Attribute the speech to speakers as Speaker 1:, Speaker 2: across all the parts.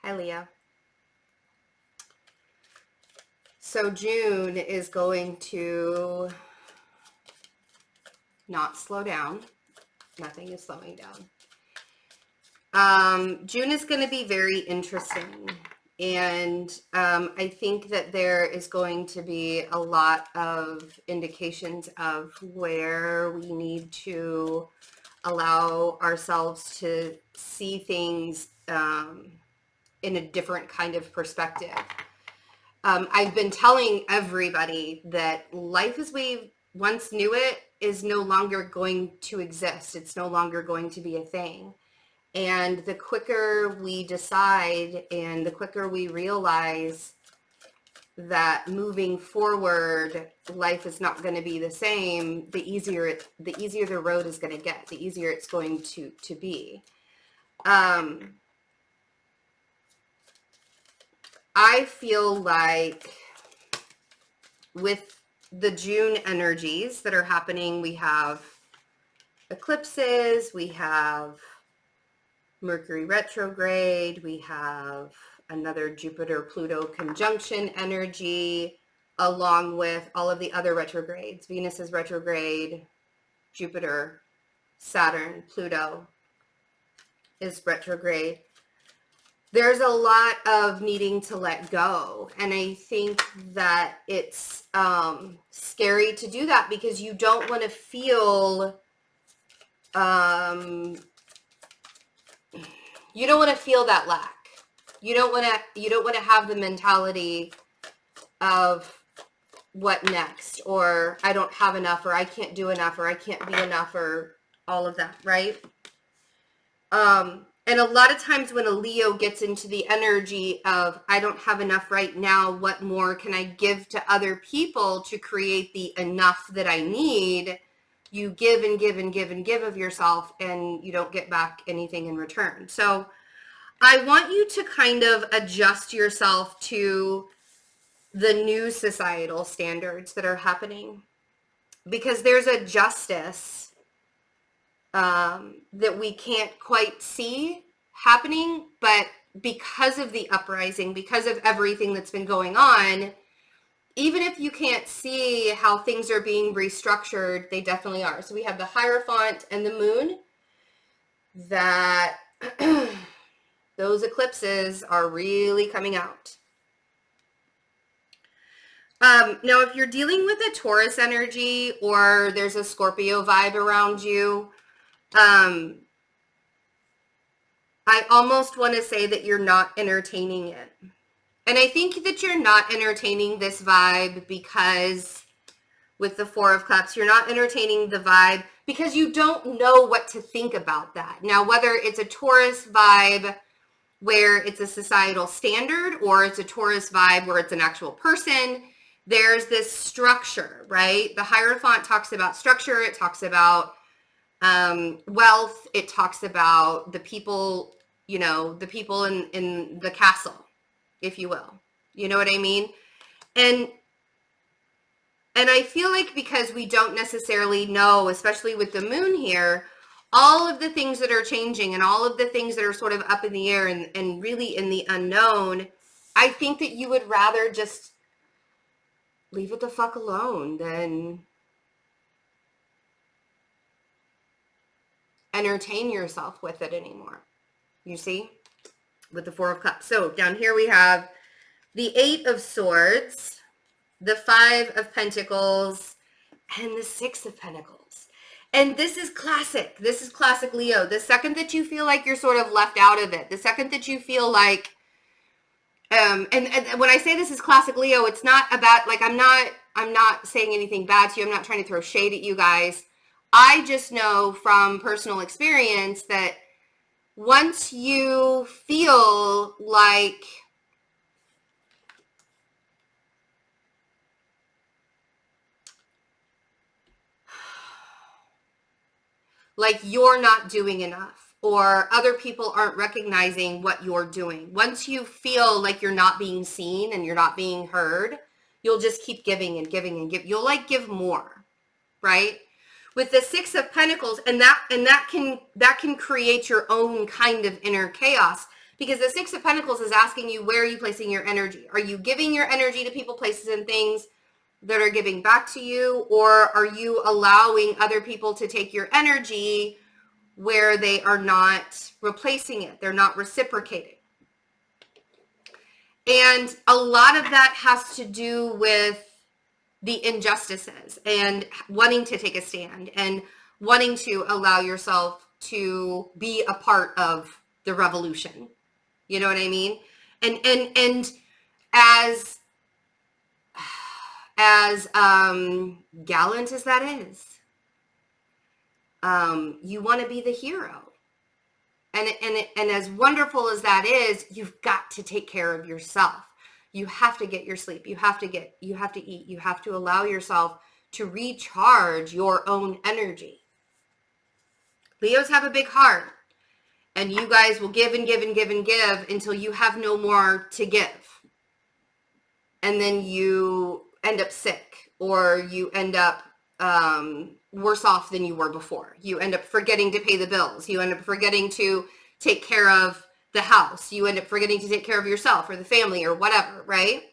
Speaker 1: Hi, Leah. So June is going to not slow down. Nothing is slowing down. June is going to be very interesting. And I think that there is going to be a lot of indications of where we need to allow ourselves to see things in a different kind of perspective. I've been telling everybody that life as we once knew it is no longer going to exist. It's no longer going to be a thing. And the quicker we decide and the quicker we realize that moving forward, life is not going to be the same, the easier the road is going to get, the easier it's going to be. I feel like with the June energies that are happening, we have eclipses, we have Mercury retrograde, we have another Jupiter-Pluto conjunction energy, along with all of the other retrogrades. Venus is retrograde, Jupiter, Saturn, Pluto is retrograde. There's a lot of needing to let go. And I think that it's scary to do that because you don't want to feel, you don't want to feel that lack. You don't want to have the mentality of what next, or I don't have enough, or I can't do enough, or I can't be enough, or all of that, right? And a lot of times when a Leo gets into the energy of, I don't have enough right now, what more can I give to other people to create the enough that I need? You give and give and give and give of yourself, and you don't get back anything in return. So I want you to kind of adjust yourself to the new societal standards that are happening, because there's a justice that we can't quite see happening, but because of the uprising, because of everything that's been going on, even if you can't see how things are being restructured, they definitely are. So we have the Hierophant and the Moon, that those eclipses are really coming out. Now, if you're dealing with a Taurus energy or there's a Scorpio vibe around you, I almost want to say that you're not entertaining it. And I think that you're not entertaining this vibe because with the Four of Cups, you're not entertaining the vibe because you don't know what to think about that. Now, whether it's a Taurus vibe where it's a societal standard or it's a Taurus vibe where it's an actual person, there's this structure, right? The Hierophant talks about structure. It talks about wealth. It talks about the people, the people in the castle, if you will. You know what I mean? And I feel like because we don't necessarily know, especially with the moon here, all of the things that are changing and all of the things that are sort of up in the air and really in the unknown, I think that you would rather just leave it the fuck alone than entertain yourself with it anymore. You see? With the Four of Cups. So down here we have the Eight of Swords, the Five of Pentacles, and the Six of Pentacles. And this is classic. This is classic Leo. The second that you feel like you're sort of left out of it, the second that you feel like, and when I say this is classic Leo, it's not about, like, I'm not saying anything bad to you. I'm not trying to throw shade at you guys. I just know from personal experience that once you feel like you're not doing enough or other people aren't recognizing what you're doing, once you feel like you're not being seen and you're not being heard, you'll just keep giving and giving and give. You'll like give more, right? With the Six of Pentacles, and that can create your own kind of inner chaos, Because the Six of Pentacles is asking you, where are you placing your energy? Are you giving your energy to people, places, and things that are giving back to you? Or are you allowing other people to take your energy where they are not replacing it? They're not reciprocating. And a lot of that has to do with the injustices and wanting to take a stand and wanting to allow yourself to be a part of the revolution. You know what I mean? And as gallant as that is, you want to be the hero. And as wonderful as that is, you've got to take care of yourself. You have to get your sleep. You have to eat. You have to allow yourself to recharge your own energy. Leos have a big heart, and you guys will give and give and give and give until you have no more to give. And then you end up sick, or you end up worse off than you were before. You end up forgetting to pay the bills. You end up forgetting to take care of the house. You end up forgetting to take care of yourself or the family or whatever, right?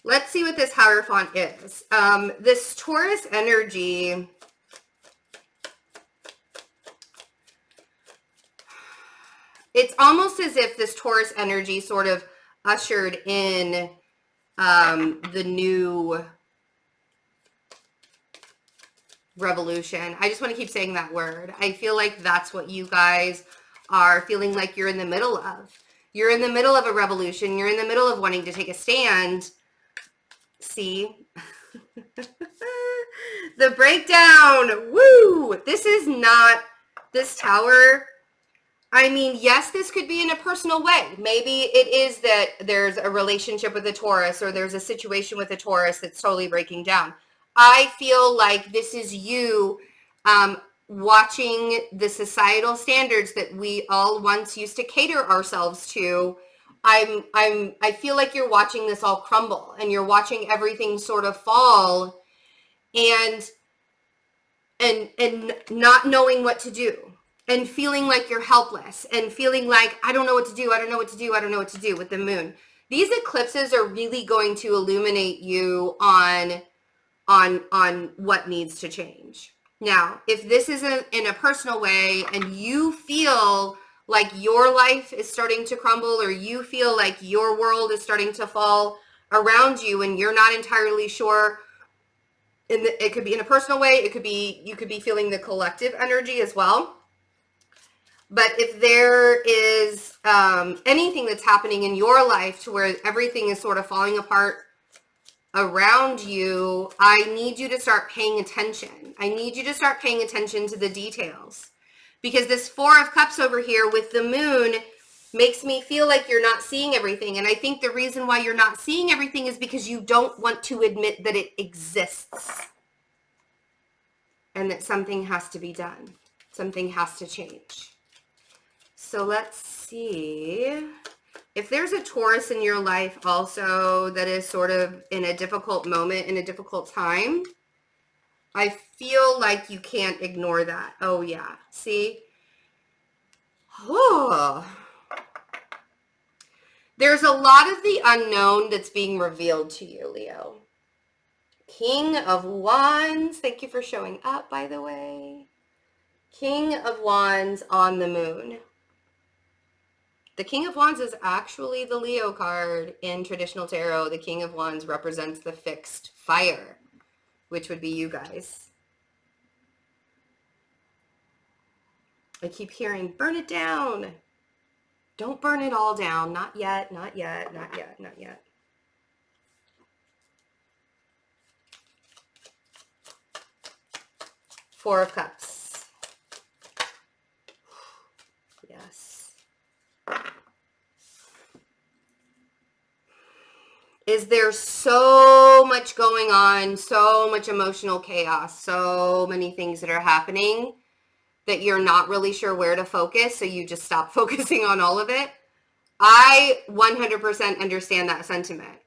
Speaker 1: Let's see what this Hierophant is. This Taurus energy, it's almost as if this Taurus energy sort of ushered in the new revolution. I just want to keep saying that word. I feel like that's what you guys are feeling like you're in the middle of. You're in the middle of a revolution. You're in the middle of wanting to take a stand. See? The breakdown. Woo! This is not this Tower. I mean, yes, this could be in a personal way. Maybe it is that there's a relationship with a Taurus, or there's a situation with a Taurus that's totally breaking down. I feel like this is you watching the societal standards that we all once used to cater ourselves to. I feel like you're watching this all crumble, and you're watching everything sort of fall, and not knowing what to do, and feeling like you're helpless, and feeling like, I don't know what to do. I don't know what to do. I don't know what to do with the moon. These eclipses are really going to illuminate you on what needs to change. Now, if this is in a personal way, and you feel like your life is starting to crumble, or you feel like your world is starting to fall around you, and you're not entirely sure, it could be in a personal way, it could be, you could be feeling the collective energy as well. But if there is anything that's happening in your life to where everything is sort of falling apart around you, I need you to start paying attention. I need you to start paying attention to the details. Because this Four of Cups over here with the moon makes me feel like you're not seeing everything. And I think the reason why you're not seeing everything is because you don't want to admit that it exists. And that something has to be done. Something has to change. So let's see. If there's a Taurus in your life also that is sort of in a difficult moment, in a difficult time, I feel like you can't ignore that. Oh, yeah. See? Oh. There's a lot of the unknown that's being revealed to you, Leo. King of Wands. Thank you for showing up, by the way. King of Wands on the moon. The King of Wands is actually the Leo card in traditional tarot. The King of Wands represents the fixed fire, which would be you guys. I keep hearing, burn it down. Don't burn it all down. Not yet, not yet, not yet, not yet. Four of Cups. Yes. Is there so much going on, so much emotional chaos, so many things that are happening that you're not really sure where to focus, so you just stop focusing on all of it? I 100% understand that sentiment.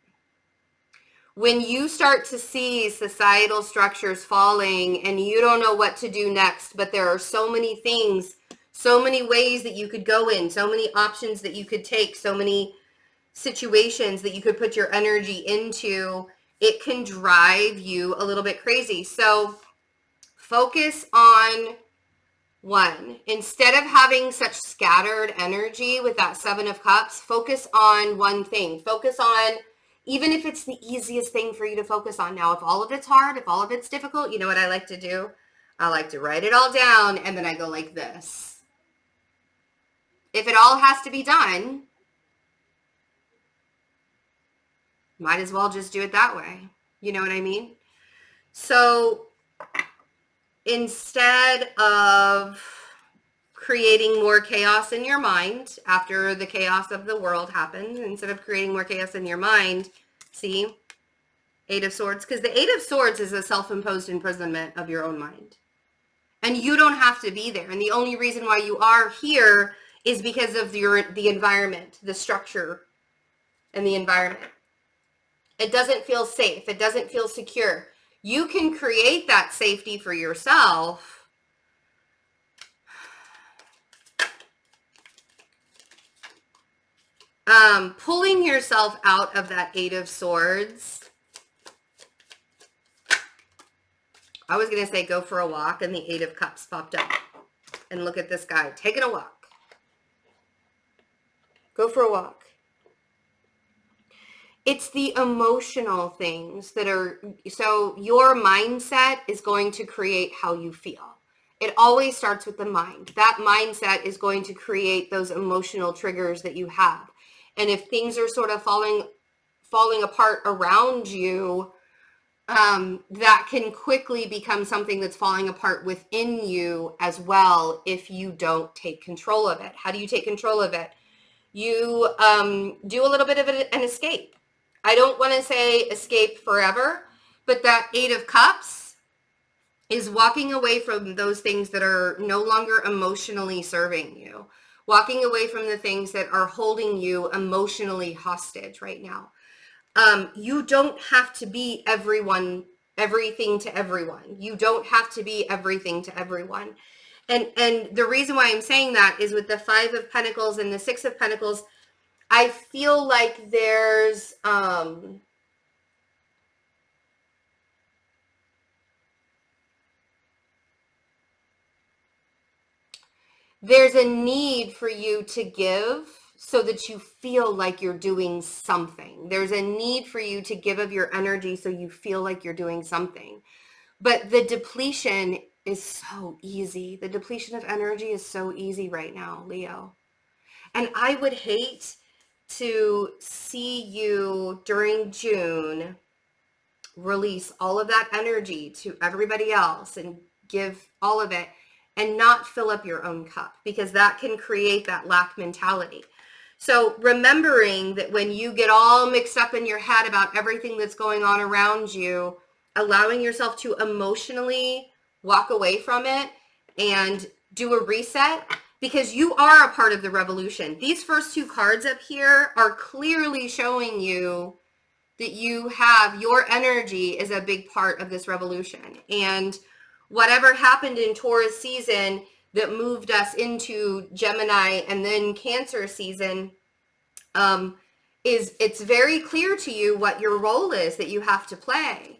Speaker 1: When you start to see societal structures falling and you don't know what to do next, but there are so many things so many ways that you could go in, so many options that you could take, so many situations that you could put your energy into. It can drive you a little bit crazy. So focus on one. Instead of having such scattered energy with that Seven of Cups, focus on one thing. Focus on, even if it's the easiest thing for you to focus on. Now, if all of it's hard, if all of it's difficult, you know what I like to do? I like to write it all down, and then I go like this. If it all has to be done, might as well just do it that way. You know what I mean? So instead of creating more chaos in your mind after the chaos of the world happens, instead of creating more chaos in your mind, see, Eight of Swords, because the Eight of Swords is a self-imposed imprisonment of your own mind. And you don't have to be there. And the only reason why you are here is because of the environment, the structure and the environment. It doesn't feel safe. It doesn't feel secure. You can create that safety for yourself. Pulling yourself out of that Eight of Swords. I was going to say go for a walk, and the Eight of Cups popped up. And look at this guy taking a walk. Go for a walk. It's the emotional things that are, so your mindset is going to create how you feel. It always starts with the mind. That mindset is going to create those emotional triggers that you have. And if things are sort of falling apart around you, that can quickly become something that's falling apart within you as well if you don't take control of it. How do you take control of it? You do a little bit of an escape. I don't want to say escape forever, but that Eight of Cups is walking away from those things that are no longer emotionally serving you. Walking away from the things that are holding you emotionally hostage right now. You don't have to be everything to everyone. You don't have to be everything to everyone. And the reason why I'm saying that is with the Five of Pentacles and the Six of Pentacles, I feel like there's a need for you to give so that you feel like you're doing something. There's a need for you to give of your energy so you feel like you're doing something. But the depletion is so easy. The depletion of energy is so easy right now, Leo. And I would hate to see you during June release all of that energy to everybody else and give all of it and not fill up your own cup, because that can create that lack mentality. So remembering that when you get all mixed up in your head about everything that's going on around you, allowing yourself to emotionally walk away from it and do a reset, because you are a part of the revolution. These first two cards up here are clearly showing you that you have, your energy is a big part of this revolution. And whatever happened in Taurus season that moved us into Gemini and then Cancer season, it's very clear to you what your role is that you have to play.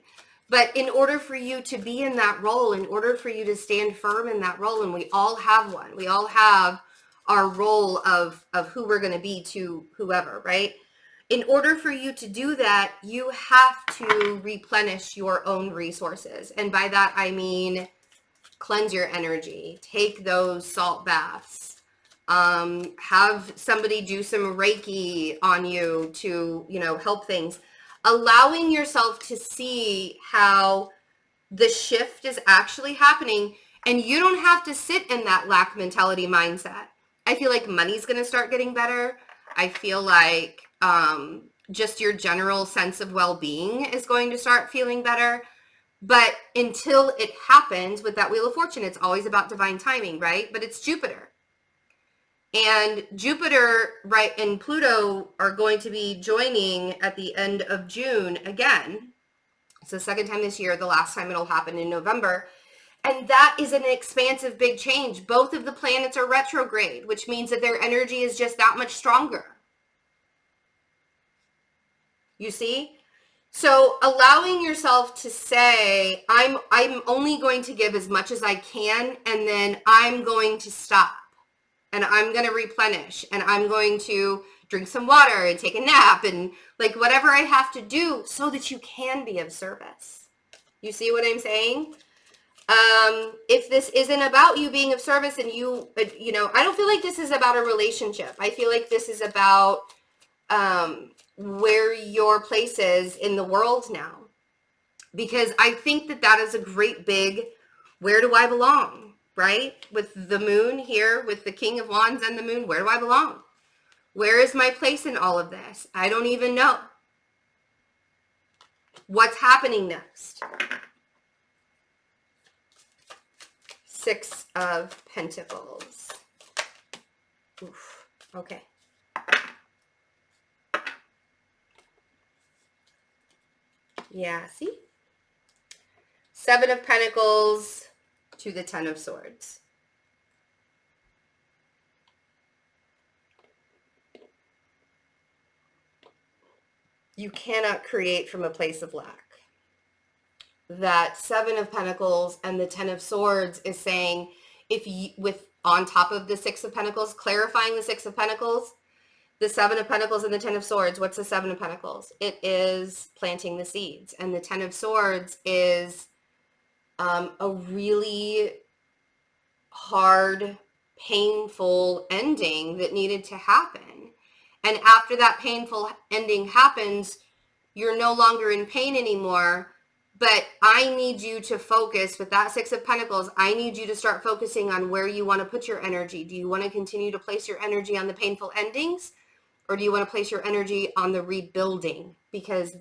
Speaker 1: But in order for you to be in that role, in order for you to stand firm in that role, and we all have one, we all have our role of who we're going to be to whoever, right? In order for you to do that, you have to replenish your own resources. And by that, I mean, cleanse your energy, take those salt baths, have somebody do some Reiki on you to, help things. Allowing yourself to see how the shift is actually happening, and you don't have to sit in that lack mentality mindset. I feel like money's going to start getting better. I feel like just your general sense of well-being is going to start feeling better. But until it happens with that Wheel of Fortune, it's always about divine timing, right? But it's Jupiter. And Jupiter, right, and Pluto are going to be joining at the end of June again. It's the second time this year. The last time it'll happen in November. And that is an expansive big change. Both of the planets are retrograde, which means that their energy is just that much stronger. You see? So allowing yourself to say, I'm only going to give as much as I can, and then I'm going to stop, and I'm going to replenish, and I'm going to drink some water and take a nap, and like whatever I have to do so that you can be of service. You see what I'm saying? If this isn't about you being of service and you know, I don't feel like this is about a relationship. I feel like this is about where your place is in the world now. Because I think that that is a great big, where do I belong, right? With the moon here, with the King of Wands and the moon, where do I belong? Where is my place in all of this? I don't even know. What's happening next? Six of Pentacles. Oof. Okay. Yeah, see? Seven of Pentacles to the Ten of Swords. You cannot create from a place of lack. That Seven of Pentacles and the Ten of Swords is saying, if you, with on top of the Six of Pentacles, clarifying the Six of Pentacles, the Seven of Pentacles and the Ten of Swords, what's the Seven of Pentacles? It is planting the seeds. And the Ten of Swords is a really hard, painful ending that needed to happen. And after that painful ending happens, you're no longer in pain anymore. But I need you to focus with that Six of Pentacles. I need you to start focusing on where you want to put your energy. Do you want to continue to place your energy on the painful endings? Or do you want to place your energy on the rebuilding? Because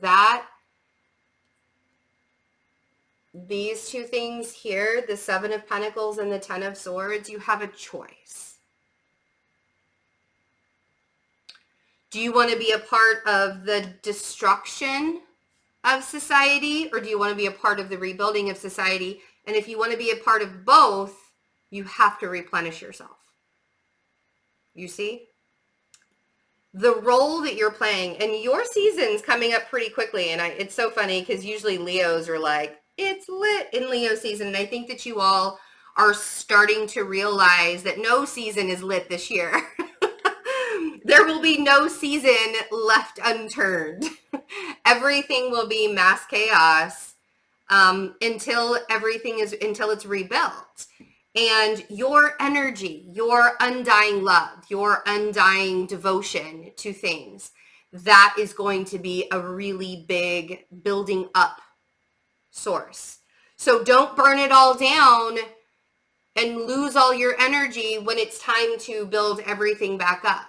Speaker 1: these two things here, the Seven of Pentacles and the Ten of Swords, you have a choice. Do you want to be a part of the destruction of society, or do you want to be a part of the rebuilding of society? And if you want to be a part of both, you have to replenish yourself. You see? The role that you're playing, and your season's coming up pretty quickly, and it's so funny because usually Leos are like, it's lit in Leo season, and I think that you all are starting to realize that no season is lit this year. There will be no season left unturned. Everything will be mass chaos until it's rebuilt. And your energy, your undying love, your undying devotion to things, that is going to be a really big building up source. So don't burn it all down and lose all your energy when it's time to build everything back up.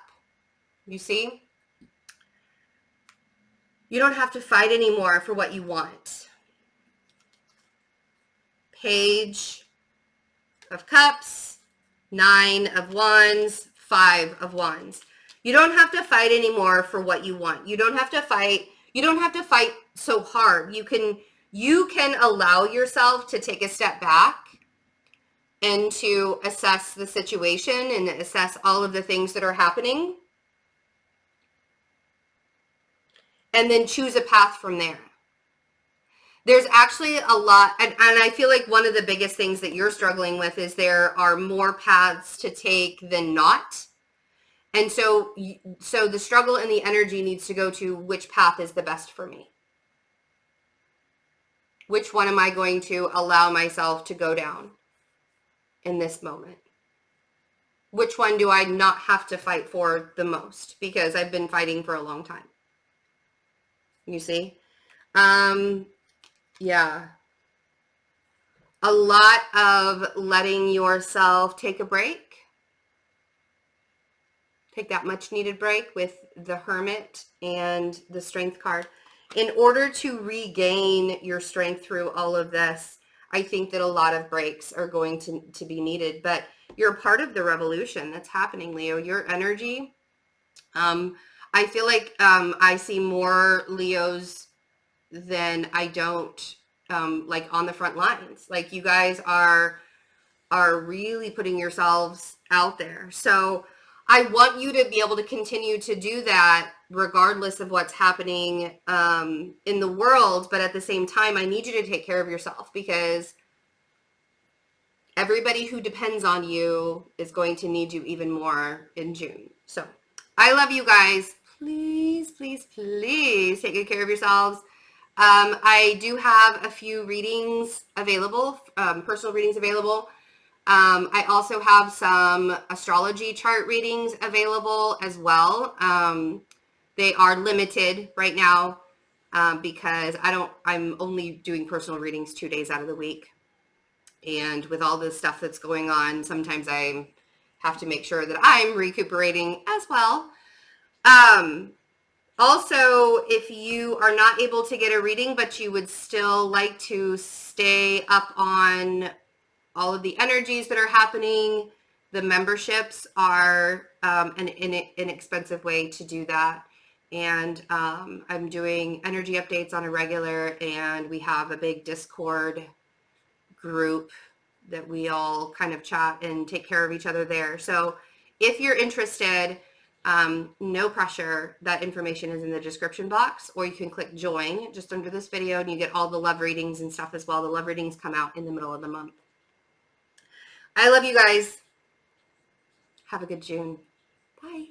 Speaker 1: You see? You don't have to fight anymore for what you want. Page of Cups, Nine of Wands, Five of Wands. You don't have to fight anymore for what you want. You don't have to fight. You don't have to fight so hard. You can allow yourself to take a step back and to assess the situation and assess all of the things that are happening, and then choose a path from there. There's actually a lot, and I feel like one of the biggest things that you're struggling with is there are more paths to take than not. And so the struggle and the energy needs to go to, which path is the best for me? Which one am I going to allow myself to go down in this moment? Which one do I not have to fight for the most? Because I've been fighting for a long time. You see? Yeah. A lot of letting yourself take a break. Take that much needed break with the Hermit and the Strength card. In order to regain your strength through all of this, I think that a lot of breaks are going to be needed. But you're part of the revolution that's happening, Leo. Your energy, I feel like I see more Leos than I don't like on the front lines. Like you guys are really putting yourselves out there. So I want you to be able to continue to do that regardless of what's happening in the world. But at the same time, I need you to take care of yourself, because everybody who depends on you is going to need you even more in June. So I love you guys. Please, please, please take good care of yourselves. I do have a few readings available, personal readings available. I also have some astrology chart readings available as well. They are limited right now because I'm only doing personal readings 2 days out of the week. And with all this stuff that's going on, sometimes I have to make sure that I'm recuperating as well. Also, if you are not able to get a reading, but you would still like to stay up on all of the energies that are happening, the memberships are an inexpensive way to do that. And I'm doing energy updates on a regular, and we have a big Discord group that we all kind of chat and take care of each other there. So if you're interested, no pressure, that information is in the description box, or you can click join just under this video and you get all the love readings and stuff as well. The love readings come out in the middle of the month. I love you guys. Have a good June. Bye.